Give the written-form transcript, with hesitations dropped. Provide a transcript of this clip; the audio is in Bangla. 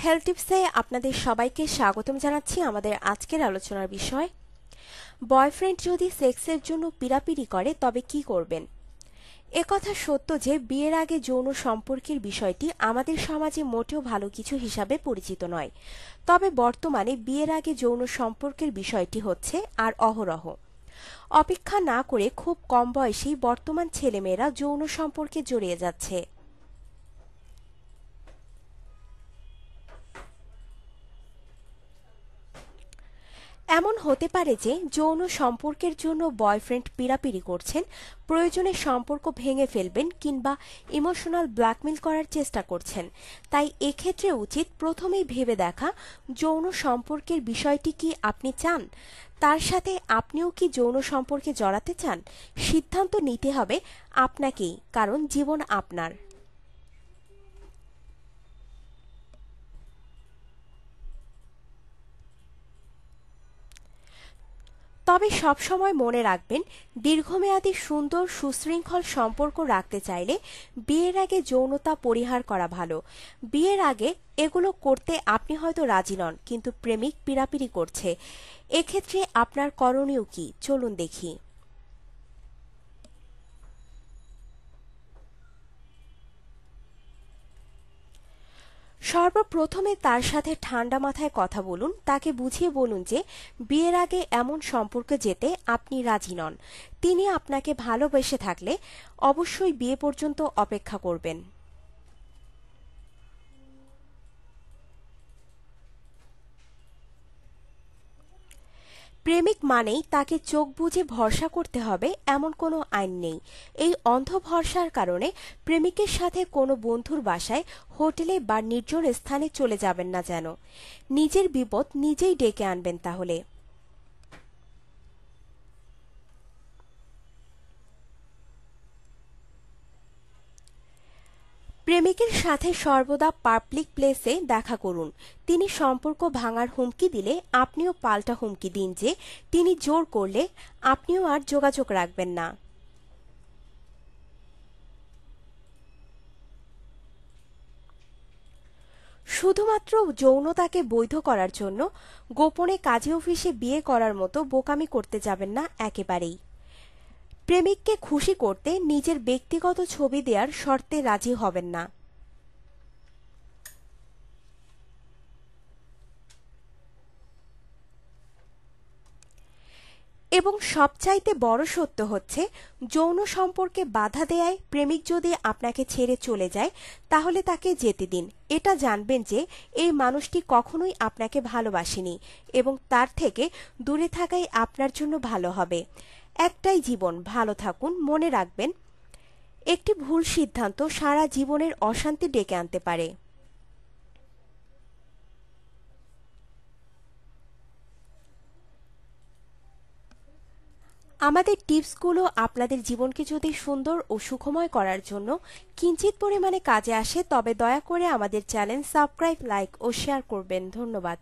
হেলথ টিপসে আপনাদের সবাইকে স্বাগতম জানাচ্ছি। আমাদের আজকের আলোচনার বিষয়, বয়ফ্রেন্ড যদি সেক্সের জন্য পিড়াপিড়ি করে তবে কি করবেন। একথা সত্য যে বিয়ের আগে যৌন সম্পর্কের বিষয়টি আমাদের সমাজে মোটেও ভালো কিছু হিসাবে পরিচিত নয়। তবে বর্তমানে বিয়ের আগে যৌন সম্পর্কের বিষয়টি হচ্ছে আর অহরহ। অপেক্ষা না করে খুব কম বয়সেই বর্তমান ছেলেমেয়েরা যৌন সম্পর্কে জড়িয়ে যাচ্ছে। এমন হতে পারে যে যৌন সম্পর্কের জন্য বয়ফ্রেন্ড পীড়াপিড়ি করছেন, প্রয়োজনে সম্পর্ক ভেঙে ফেলবেন কিংবা ইমোশনাল ব্ল্যাকমেল করার চেষ্টা করছেন। তাই এক্ষেত্রে উচিত প্রথমেই ভেবে দেখা, যৌন সম্পর্কের বিষয়টি কি আপনি চান, তার সাথে আপনিও কি যৌন সম্পর্কে জড়াতে চান। সিদ্ধান্ত নিতে হবে আপনাকেই, কারণ জীবন আপনার। তবে সবসময় মনে রাখবেন, দীর্ঘমেয়াদী সুন্দর সুশৃঙ্খল সম্পর্ক রাখতে চাইলে বিয়ের আগে যৌনতা পরিহার করা ভালো। বিয়ের আগে এগুলো করতে আপনি হয়তো রাজি নন, কিন্তু প্রেমিক পীড়াপিড়ি করছে। এক্ষেত্রে আপনার করণীয় কি, চলুন দেখি। সর্বপ্রথমে তার সাথে ঠান্ডা মাথায় কথা বলুন। তাকে বুঝিয়ে বলুন যে বিয়ের আগে এমন সম্পর্কে যেতে আপনি রাজি নন। তিনি আপনাকে ভালোবেসে থাকলে অবশ্যই বিয়ে পর্যন্ত অপেক্ষা করবেন। প্রেমিক মানেই তাকে চোখ বুজে ভরসা করতে হবে এমন কোনো আইন নেই। এই অন্ধ ভরসার কারণে প্রেমিকের সাথে কোনো বন্ধুর বাসায়, হোটেলে বা নির্জন স্থানে চলে যাবেন না যেন। নিজের বিপদ নিজেই ডেকে আনবেন তাহলে। প্রেমিকের সাথে সর্বদা পাবলিক প্লেসে দেখা করুন। তিনি সম্পর্ক ভাঙার হুমকি দিলে আপনিও পাল্টা হুমকি দিন যে তিনি জোর করলে আপনিও আর যোগাযোগ রাখবেন না। শুধুমাত্র যৌনতাকে বৈধ করার জন্য গোপনে কাজী অফিসে বিয়ে করার মতো বোকামি করতে যাবেন না একেবারেই। প্রেমিককে খুশি করতে নিজের ব্যক্তিগত ছবি দেওয়ার শর্তে রাজি হবেন না। এবং সবচাইতে বড় সত্য হচ্ছে, যৌন সম্পর্কে বাধা দেয়ায় প্রেমিক যদি আপনাকে ছেড়ে চলে যায় তাহলে তাকে যেতে দিন। এটা জানবেন যে এই মানুষটি কখনোই আপনাকে ভালোবাসেনি এবং তার থেকে দূরে থাকাই আপনার জন্য ভালো হবে। একটাই জীবন, ভালো থাকুন। মনে রাখবেন, একটি ভুল সিদ্ধান্ত সারা জীবনের অশান্তি ডেকে আনতে পারে। আমাদের টিপসগুলো আপনাদের জীবনকে যদি সুন্দর ও সুখময় করার জন্য কিঞ্চিত পরিমাণে কাজে আসে তবে দয়া করে আমাদের চ্যানেল সাবস্ক্রাইব, লাইক ও শেয়ার করবেন। ধন্যবাদ।